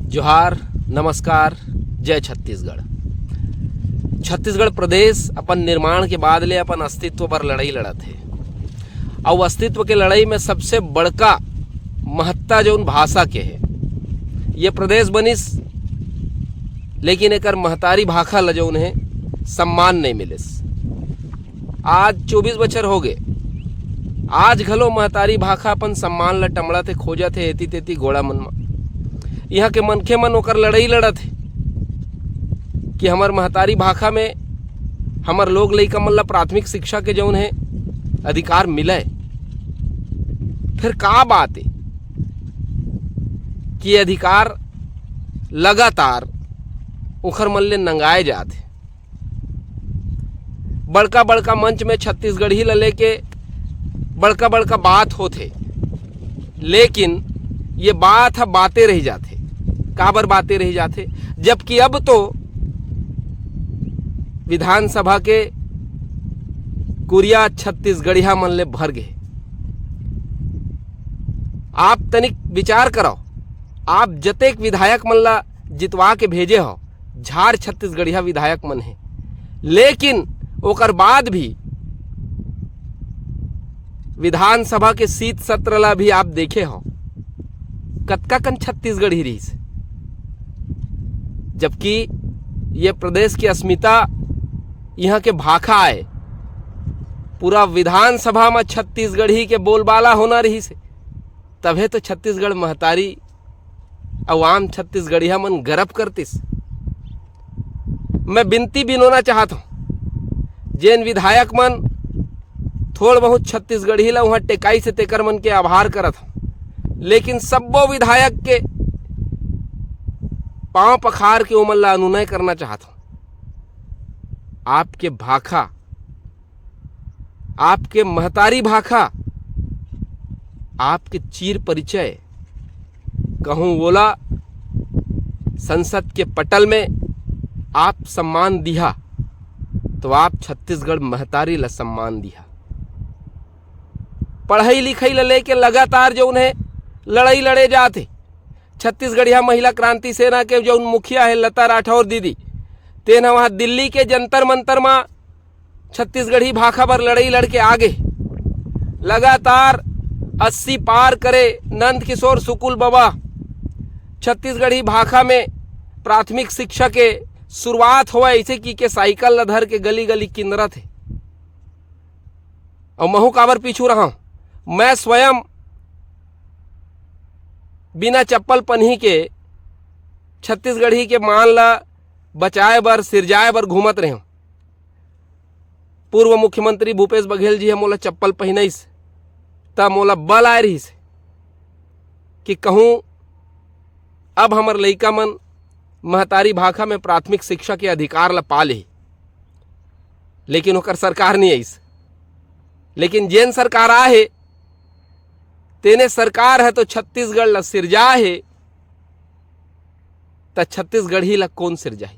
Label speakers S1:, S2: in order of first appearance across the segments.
S1: जोहार, नमस्कार, जय छत्तीसगढ़। छत्तीसगढ़ प्रदेश अपन निर्माण के बाद ले अपन अस्तित्व पर लड़ाई लड़त है और अस्तित्व के लड़ाई में सबसे बड़का महत्ता जौन भाषा के है। ये प्रदेश बनिस लेकिन एकर महतारी भाषा ल जौन है सम्मान नहीं मिलिस। आज 24 बछर हो गए, आज घलो महतारी भाषा अपन सम्मान ल टमड़ा थे खोजत है एती तेती गोड़ा मन में। यहाँ के मनखे मन ओकर लड़ाई लड़त है कि हमर महतारी भाषा में हमर लोग लइका मन ला प्राथमिक शिक्षा के जौन है अधिकार मिले। फिर का बात है कि अधिकार लगातार उखर मन ले नंगाए जाते। बड़का बड़का मंच में छत्तीसगढ़ी ला लेके बड़का बड़का बात होते, लेकिन ये बात बातें रह जाते। काबर बातें रह जाते, जबकि अब तो विधानसभा के कुरिया छत्तीसगढ़िया मन ले भर गए। आप तनिक विचार करो, आप जतेक विधायक मन ला जितवा के भेजे हो, झाड़ छत्तीसगढ़िया विधायक मन है, लेकिन ओकर बाद भी विधानसभा के शीत सत्र ला भी आप देखे हो कतका कन छत्तीसगढ़ी रही से। जबकि ये प्रदेश की अस्मिता यहाँ के भाखा आए, पूरा विधानसभा में छत्तीसगढ़ी के बोलबाला होना रही से, तभे तो छत्तीसगढ़ महतारी अवाम छत्तीसगढ़िया मन गर्व करतिस। मैं विनती बिनोना चाहता हूँ, जेन विधायक मन थोड़ बहुत छत्तीसगढ़ी ला वहाँ टेकाई से तेकर मन के आभार करत हूँ, लेकिन सब्बो विधायक के पांव पखार के उमन ला अनुनय करना चाहता हूँ। आपके भाखा, आपके महतारी भाखा, आपके चीर परिचय कहूँ बोला संसद के पटल में आप सम्मान दिया तो आप छत्तीसगढ़ महतारी ला सम्मान दिया। पढ़ाई लिखाई ला लेके लगातार जो उन्हें लड़ाई लड़े जाते। छत्तीसगढ़िया महिला क्रांति सेना के जो मुखिया है लता राठौर दीदी, तेना वहाँ दिल्ली के जंतर मंतर में छत्तीसगढ़ी भाषा पर लड़ाई लड़के आगे लगातार 80 पार करे। नंद किशोर सुकुल बाबा छत्तीसगढ़ी भाषा में प्राथमिक शिक्षा के शुरुआत हुआ ऐसे की साइकिल धर के गली गली किन्नरा थे। और महू काबर पीछू रहा हूं, मैं स्वयं बिना चप्पल पहनी के छत्तीसगढ़ी के मान ला बचाए बर सिरजाए बर घूमत रहे हूं। पूर्व मुख्यमंत्री भूपेश बघेल जी मोला चप्पल पहनाइस तब मोला बल आए रहीस कि कहूँ अब हमर लइका मन महतारी भाषा में प्राथमिक शिक्षा के अधिकार ला पा ले, लेकिन ओकर सरकार नहीं आइस। लेकिन जेन सरकार आ है तेने सरकार है तो छत्तीसगढ़ ला सिरजा है, तो छत्तीसगढ़ी ला कौन सिरजाही।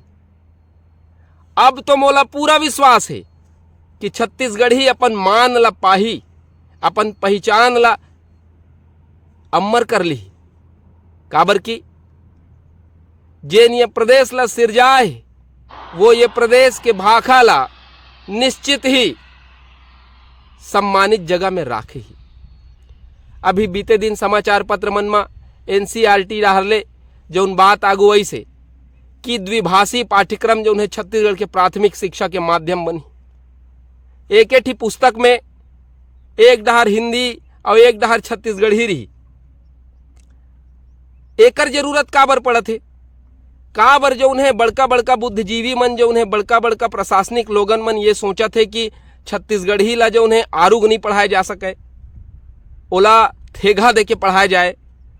S1: अब तो मोला पूरा विश्वास है कि छत्तीसगढ़ी अपन मान ला पाही, अपन पहचान ला अमर कर ली। काबर की जेन ये प्रदेश ला सिरजा है वो ये प्रदेश के भाषा ला निश्चित ही सम्मानित जगह में राखे ही। अभी बीते दिन समाचार पत्र मन में NCERT रहले जौन बात आगू आई से कि द्विभाषी पाठ्यक्रम जो है छत्तीसगढ़ के प्राथमिक शिक्षा के माध्यम बनी। एक ही पुस्तक में एक डहर हिंदी और एक डहर छत्तीसगढ़ी रही। एकर जरूरत काबर पड़त है, काबर जो उन्हें बड़का बड़का बुद्धिजीवी मन जो उन्हें बड़का बड़का प्रशासनिक लोगन मन ये सोचा थे कि छत्तीसगढ़ी ला जो उन्हें आरुग नहीं पढ़ाया जा सके, ओला थेगा दे के पढ़ाया जाए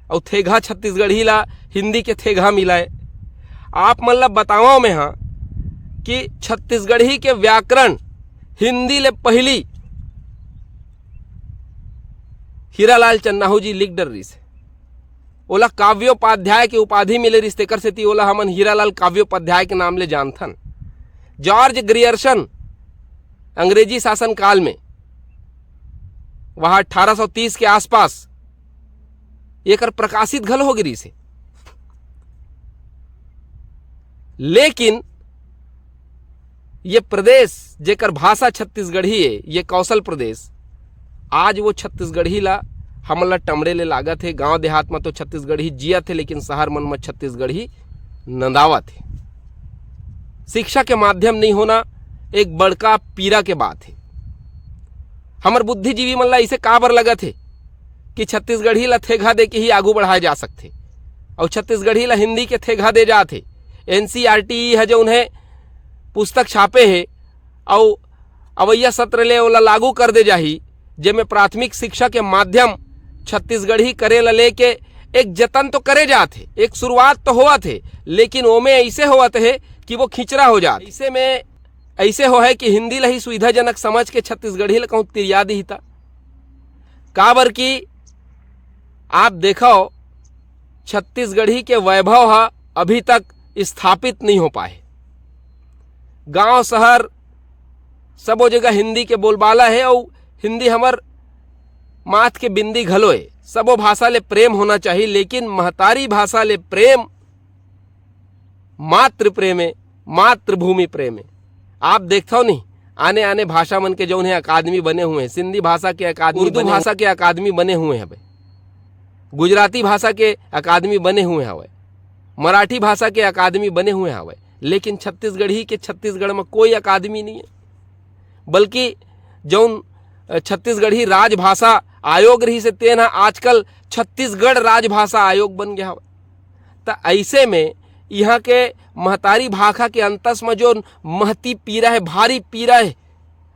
S1: और थेगा छत्तीसगढ़ी ला हिंदी के थेगा मिलाए। आप मन ला बताओ में हाँ कि छत्तीसगढ़ी के व्याकरण हिंदी ले पहली हीरालाल चन्नाहू जी लिख डर रही से। ओला काव्योपाध्याय के उपाधि मिले रिस, तेकर सेती ओला हमन हीरालाल काव्योपाध्याय के नाम ले जानथन। जॉर्ज ग्रियर्सन अंग्रेजी शासन काल में वहाँ 1830 के आसपास एकर प्रकाशित घल हो गिरी से। लेकिन ये प्रदेश जेकर भाषा छत्तीसगढ़ी है, ये कौशल प्रदेश, आज वो छत्तीसगढ़ी ला हमला टमड़े ले लागत है। गांव देहात में तो छत्तीसगढ़ी जिया थे, लेकिन शहर मन में छत्तीसगढ़ी नंदावा थे। शिक्षा के माध्यम नहीं होना एक बड़का पीड़ा के बात है। हमर बुद्धिजीवी मन ला इसे काबर लगत है कि छत्तीसगढ़ी ला थेगा दे के ही आगू बढ़ाए जा सकते, और छत्तीसगढ़ी ला हिंदी के थेगा दे जाते। NCERT है जो उन्हें पुस्तक छापे है और अवैया सत्र ले ओला लागू कर दे जाही, जेमे प्राथमिक शिक्षा के माध्यम छत्तीसगढ़ी करे ला लेके एक जतन तो करे जाते, एक शुरुआत तो हुआ थे, लेकिन ओमे ऐसे होवत है कि वो खिचड़ा हो जाते। ऐसे में ऐसे हो है कि हिंदी ला ही सुविधाजनक समझ के छत्तीसगढ़ी ला कहूँ तिरिया दी था। काबर की आप देखो छत्तीसगढ़ी के वैभव हा अभी तक स्थापित नहीं हो पाए। गांव शहर सबो जगह हिंदी के बोलबाला है, और हिंदी हमर माथ के बिंदी घलो है। सबो भाषा ले प्रेम होना चाहिए, लेकिन महतारी भाषा ले प्रेम मातृ प्रेम है, मातृभूमि प्रेम है। आप देखते हो नहीं आने आने भाषा मन के जो है अकादमी बने हुए हैं। सिंधी भाषा के अकादमी, उर्दू भाषा के अकादमी बने हुए हैं, गुजराती भाषा के अकादमी बने हुए हैं, मराठी भाषा के अकादमी बने हुए हैं, लेकिन छत्तीसगढ़ी के छत्तीसगढ़ में कोई अकादमी नहीं है। बल्कि जौन छत्तीसगढ़ी राजभाषा आयोग रही से तेन आजकल छत्तीसगढ़ राजभाषा आयोग बन गया। तो ऐसे में यहाँ के महतारी भाषा के अंतस में जो महती पीड़ा है, भारी पीड़ा है,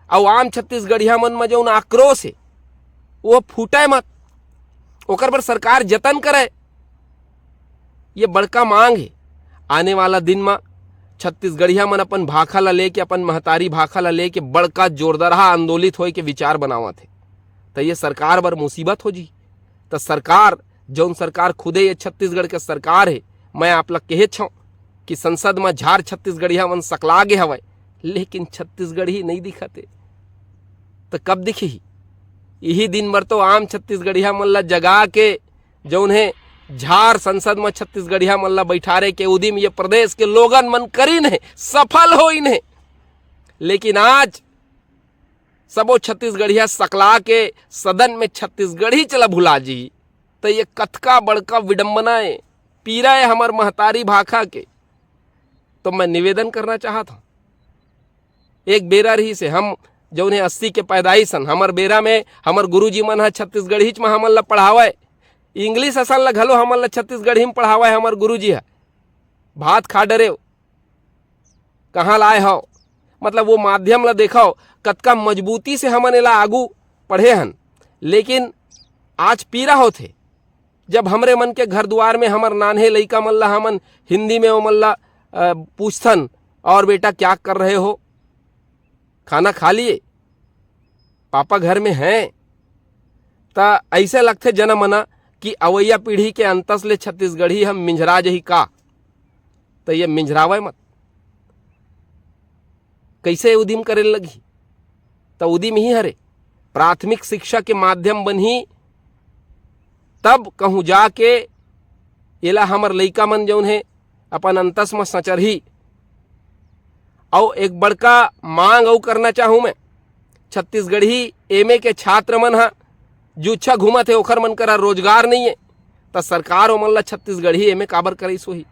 S1: और आम छत्तीसगढ़िया मन में जो आक्रोश है वो फूटे मत, ओकर पर सरकार जतन करे, ये बड़का मांग है। आने वाला दिन में छत्तीसगढ़िया मन अपन भाषा ला लेके, अपन महतारी भाषा ला लेके बड़का जोरदार आंदोलित होए के विचार बनावत है, तो ये सरकार बर मुसीबत हो जी। तो सरकार जौन सरकार खुदे ये छत्तीसगढ़ के सरकार है, मैं आप ला कहे छो कि संसद में झार छत्तीसगढ़िया मन सकला गे हवय, लेकिन छत्तीसगढ़ी नहीं दिखते। तो कब दिखी? यही दिन भर तो आम छत्तीसगढ़िया मन ला जगा के जौन है झार संसद में छत्तीसगढ़िया मन ला बैठारे के उदिम ये प्रदेश के लोगन मन करीन है, सफल हो इन्हें। लेकिन आज सबो छत्तीसगढ़िया सकला के सदन में छत्तीसगढ़ी चला भुला जी, तो ये कथका बड़का विडंबना है, पीड़ा है हमार महतारी भाषा के। तो मैं निवेदन करना चाहता हूँ, एक बेरा रही से हम जो उन्हें 80 के पैदाइश सन, हमार बेरा में हमार गुरुजी मन है छत्तीसगढ़ी में हमन ला पढ़ावे, इंग्लिश असल ला घलो हमन ला छत्तीसगढ़ी में पढ़ावे। हमार गुरुजी है भात खा डरे कहाँ लाए हो, मतलब वो माध्यम ला देखो कतका मजबूती से हमन ला आगू पढ़े हन। लेकिन आज पीड़ा होते जब हमरे मन के घर द्वार में हमार नान्हे लइका मन ला हमन हिंदी में ओमन ला पूछथन, और बेटा क्या कर रहे हो, खाना खा लिए, पापा घर में हैं। ता ऐसे लगते जना मना कि अवैया पीढ़ी के अंतस ले छत्तीसगढ़ी हम मिंझरा जही का, तो ये मिंझरावे मत। कैसे उदिम करे लगी? तो उदिम ही हरे प्राथमिक शिक्षा के माध्यम बनी, तब कहूँ जाके एला हमर लइका मन जौन है अपन अंतस में सचरही। और एक बड़का मांग और करना चाहूँ मैं, छत्तीसगढ़ी एमए के छात्र मन हा जुच्छा घूमत है, ओखर मन करा रोजगार नहीं है, तो सरकार ओमन ला छत्तीसगढ़ी एमए काबर करी सोही?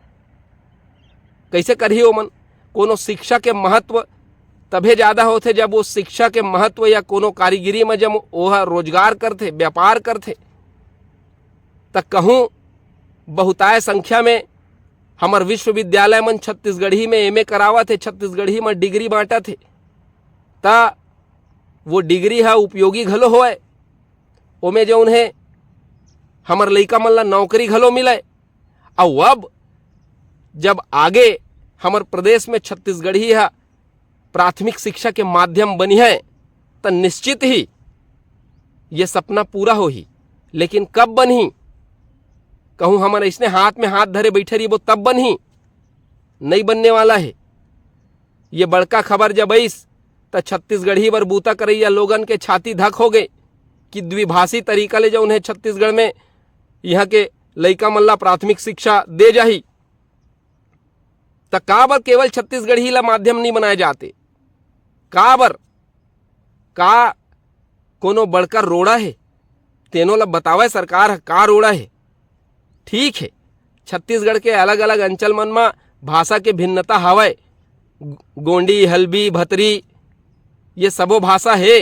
S1: कैसे करही ओमन? कोनो शिक्षा के महत्व तभे ज़्यादा होते जब वो शिक्षा के महत्व या कोनो कारीगिरी में जब वह रोजगार करते, व्यापार करते, तो कहूँ बहुताय संख्या में हमार विश्वविद्यालय मन छत्तीसगढ़ी में एमए करावत है, छत्तीसगढ़ी में डिग्री बांटत है, ता वो डिग्री है उपयोगी घलो होए, ओमे जो उन्हें हमार लइका मन ला नौकरी घलो मिले। और अब जब आगे हमार प्रदेश में छत्तीसगढ़ी है प्राथमिक शिक्षा के माध्यम बनी है, तो निश्चित ही ये सपना पूरा हो ही। लेकिन कब बनी? कहूँ हमारे इसने हाथ में हाथ धरे बैठे रही, वो तब बनी नहीं बनने वाला है। ये बड़का खबर जब आईस तो छत्तीसगढ़ी बर बूता करैया लोगन के छाती धक हो गए कि द्विभाषी तरीका ले जो उन्हें छत्तीसगढ़ में यहाँ के लइका मन ला प्राथमिक शिक्षा दे जाही। त काबर केवल छत्तीसगढ़ी ला माध्यम नहीं बनाए जाते? काबर का कोनो बड़का रोड़ा है तेनो ला बतावे सरकार का रोड़ा है? ठीक है, छत्तीसगढ़ के अलग अलग अंचल मन में भाषा के भिन्नता हवय, गोंडी, हल्बी, भतरी, ये सबो भाषा है।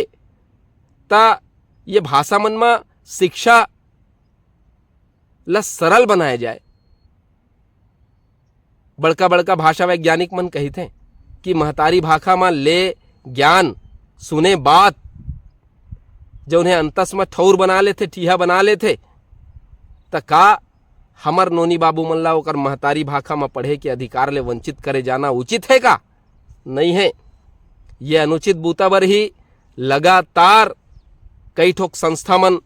S1: ता ये भाषा मन में शिक्षा ला सरल बनाए जाए। बड़का बड़का भाषा वैज्ञानिक मन कहते हैं कि महतारी भाषा में ले ज्ञान सुने बात जो उन्हें अंतस में ठौर बना लेते, ठीहा बना लेते, त का हमर नोनी बाबू मन ला ओकर महतारी भाषा में पढ़े के अधिकार ले वंचित करे जाना उचित है का? नहीं है। ये अनुचित बूता बर ही लगातार कई ठोक संस्था मन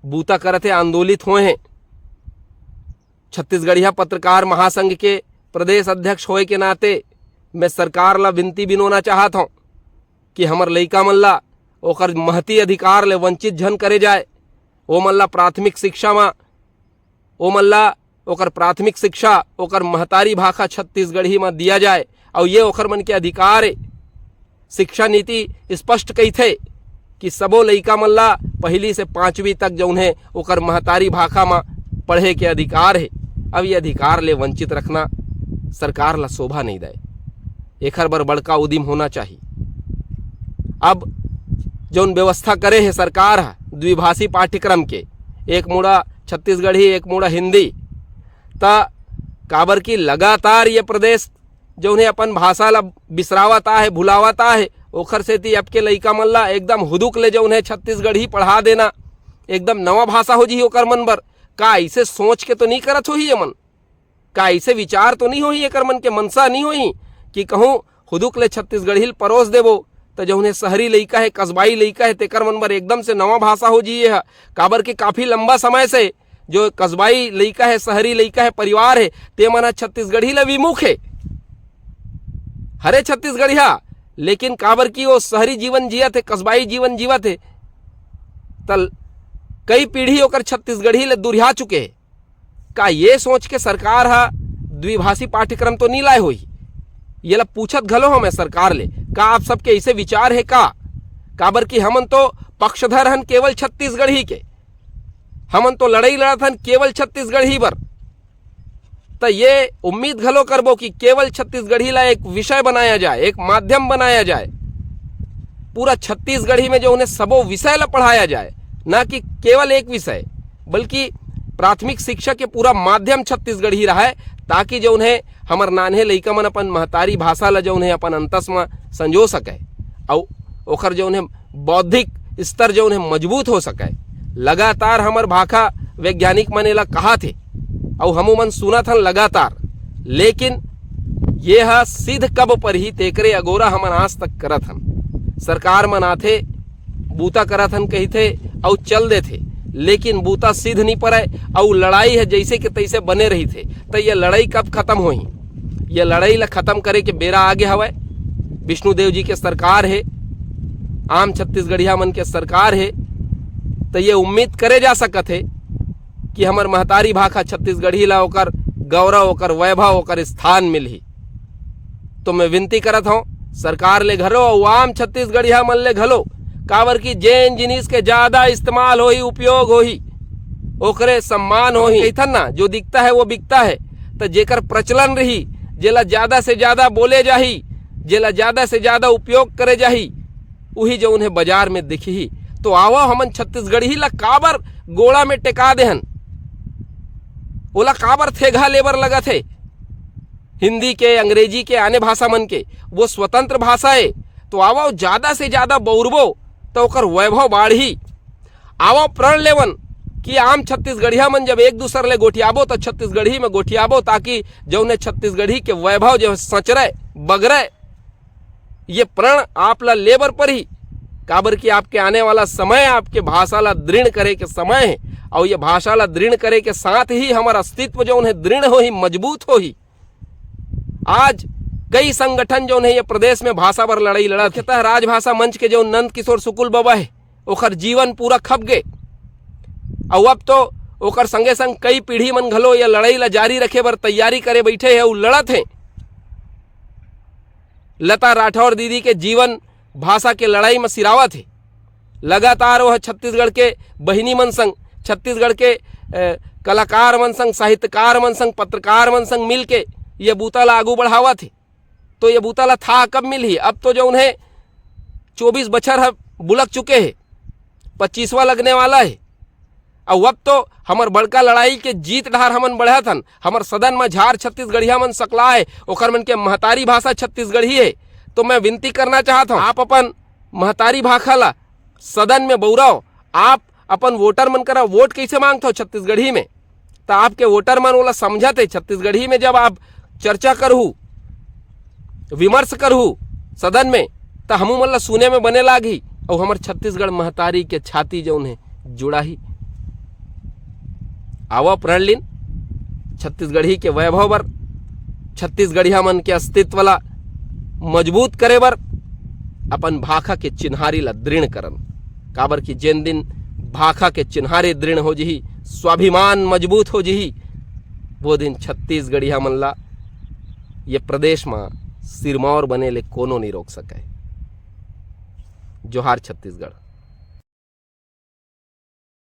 S1: बूता करते, आंदोलित हुए हैं। छत्तीसगढ़िया पत्रकार महासंघ के प्रदेश अध्यक्ष होए के नाते मैं सरकार ला विनती बिनोना चाहत हूँ कि हमर लइका मन ला ओकर महती अधिकार ले वंचित झन करे जाए। ओ मन ला प्राथमिक शिक्षा में ओ मन ला ओकर प्राथमिक शिक्षा ओकर महतारी भाषा छत्तीसगढ़ी में दिया जाए और ये ओकर मन के अधिकार है। शिक्षा नीति स्पष्ट कहथे कि सबो लइका मन ला पहली से 5वीं तक जो उन्हें ओकर महतारी भाषा में पढ़े के अधिकार है। अब ये अधिकार ले वंचित रखना सरकार ला शोभा नहीं दे, एखर बर बड़का उद्यम होना चाहिए। अब जौन व्यवस्था करे है सरकार द्विभाषी पाठ्यक्रम के, एक मुड़ा छत्तीसगढ़ी एक मुड़ा हिंदी, ता काबर की लगातार ये प्रदेश जो उन्हें अपन भाषा ला बिसरावता है, भुलावता है, ओखर सेती अब के लइका मन ला एकदम हुदुक ले जो उन्हें छत्तीसगढ़ी पढ़ा देना, एकदम नवा भाषा हो जी ओकर मन बर। का ऐसे सोच के तो नहीं करत होही ये मन? का ऐसे विचार तो नहीं होही एकर मन के मनसा नहीं होही कि कहूँ हुदुक ले छत्तीसगढ़ी परोस देवो तो जो उन्हें शहरी लइका है, कस्बाई लइका है, तेकर मन बर एकदम से नवा भाषा हो जी है। काबर के काफी लंबा समय से जो कस्बाई लइका है, शहरी लइका है, परिवार है, ते मन छत्तीसगढ़ी ला विमुख है। हरे छत्तीसगढ़िया लेकिन काबर की वो शहरी जीवन जिया थे, कस्बाई जीवन जीवा थे, तल कई पीढ़ी होकर छत्तीसगढ़ी ले दुरिहा चुके हैं। का ये सोच के सरकार द्विभाषी पाठ्यक्रम तो नहीं लाए हुई? ये ला पूछत घलो हो मैं सरकार ले, का आप सबके ऐसे विचार है का? काबर की हमन तो पक्षधर हन केवल छत्तीसगढ़ी के, हमन तो लड़ाई लड़त हन केवल छत्तीसगढ़ी बर। तो ये उम्मीद घलो करबो कि केवल छत्तीसगढ़ी ला एक विषय बनाया जाए, एक माध्यम बनाया जाए, पूरा छत्तीसगढ़ी में जो उन्हें सबो विषय ला पढ़ाया जाए, ना कि केवल एक विषय, बल्कि प्राथमिक शिक्षा के पूरा माध्यम छत्तीसगढ़ी रहा है, ताकि जो उन्हें हमर नान्हे लइका मन अपन महतारी भाषा ला जो उन्हें अपन अंतस में संजो सके और ओखर जो उन्हें बौद्धिक स्तर जो उन्हें मजबूत हो सके। लगातार हमर भाषा वैज्ञानिक मन ला कहा थे और हमू मन सुना था लगातार, लेकिन ये सिद्ध कब पर ही तेकरे अगोरा हमन आज तक करत हन। सरकार मन आथे बूता करत हन कही थे और चल दे थे, लेकिन बूता सिद्ध नहीं पड़े और लड़ाई है जैसे कि तैसे बने रही थे। तो ये लड़ाई कब खत्म होही? ये लड़ाई ला खत्म करे के बेरा आगे हवे। विष्णुदेव जी के सरकार है, आम छत्तीसगढ़िया मन के सरकार है, तो ये उम्मीद करे जा सकत है कि हमर महतारी भाषा छत्तीसगढ़ी ला ओकर गौरव, ओकर वैभव, ओकर स्थान मिलही। तो मैं विनती करत हूँ सरकार ले घलो और आम छत्तीसगढ़िया मन ले घलो, काबर की जेन जिनिस के ज्यादा इस्तेमाल होही, उपयोग होही, ओकरे सम्मान होही। कहथन ना, जो दिखता है वो बिकता है। तो जेकर प्रचलन रही, जेला ज्यादा से ज्यादा बोले जाही, जेला ज्यादा से ज्यादा उपयोग करे जाही, वही जो उन्हें बाजार में दिखी। तो आवो हमन छत्तीसगढ़ी ला काबर गोड़ा में टेका देहन, ओला काबर थेगा लेबर लगा थे। हिंदी के, अंग्रेजी के, आने भाषा मन के वो स्वतंत्र भाषा है। तो आवो ज्यादा से ज्यादा बौरबो तो ओकर वैभव बाढ़ी। आवो प्रण लेवन कि आम छत्तीसगढ़िया मन जब एक दूसरे ले गोठियाबो तो छत्तीसगढ़ी में गोठियाबो, ताकि जो उन्हें छत्तीसगढ़ी के वैभव जो सचरे बगरे। ये प्रण आप ला लेबर पर ही, काबर की आपके आने वाला समय आपके भाषा ला दृढ़ करे के समय है, और ये भाषा ला दृढ़ करे के साथ ही हमारा अस्तित्व जो उन्हें दृढ़ हो ही, मजबूत हो ही। आज कई संगठन जो है ये प्रदेश में भाषा पर लड़ाई लड़ा थे। राजभाषा मंच के जो नंद किशोर सुकुल बाबा है, ओकर जीवन पूरा खप गए, और अब तो ओकर संगे संग कई पीढ़ी मन घलो ये लड़ाई ला जारी रखे बर तैयारी करे बैठे है और लड़त है। लता राठौर दीदी के जीवन भाषा के लड़ाई में सिरावत है। लगातार वह छत्तीसगढ़ के बहिनी मन संग, छत्तीसगढ़ के कलाकार मन संग, साहित्यकार मन संग, पत्रकार मन संग मिल के ये बूता ला आगू बढ़ावा थे। तो ये बूता ला था कब मिली? अब तो जो उन्हें 24 बछर बुलक चुके हैं, 25वां लगने वाला है। और अब तो हमर बड़का लड़ाई के जीत ढार हमन बढ़ा थन। हमर सदन में झार छत्तीसगढ़िया मन सकला है, ओकर मन के महतारी भाषा छत्तीसगढ़ी है। तो मैं विनती करना चाहता हूँ, आप अपन महतारी भाषा ला सदन में बउराओ। आप अपन वोटर मन करा वोट कैसे मांगते हो छत्तीसगढ़ी में, तो आपके वोटर मन ओला समझते छत्तीसगढ़ी में। जब आप चर्चा करहू, विमर्श करहू सदन में, तो हमू मन ला सुने में बने लागी और हमार छत्तीसगढ़ महतारी के छाती जो उन्हें जुड़ा ही। आवा प्रण लिन छत्तीसगढ़ी के वैभव बर, छत्तीसगढ़िया मन के अस्तित्व ला मजबूत करे बर अपन भाषा के चिन्हारी ला दृढ़ करन। काबर की जेन दिन भाषा के चिन्हारी दृढ़ हो जही, स्वाभिमान मजबूत हो जही, वो दिन छत्तीसगढ़िया मन ला ये प्रदेश में सिरमौर बने ले कोनो नहीं रोक सके। जोहार छत्तीसगढ़।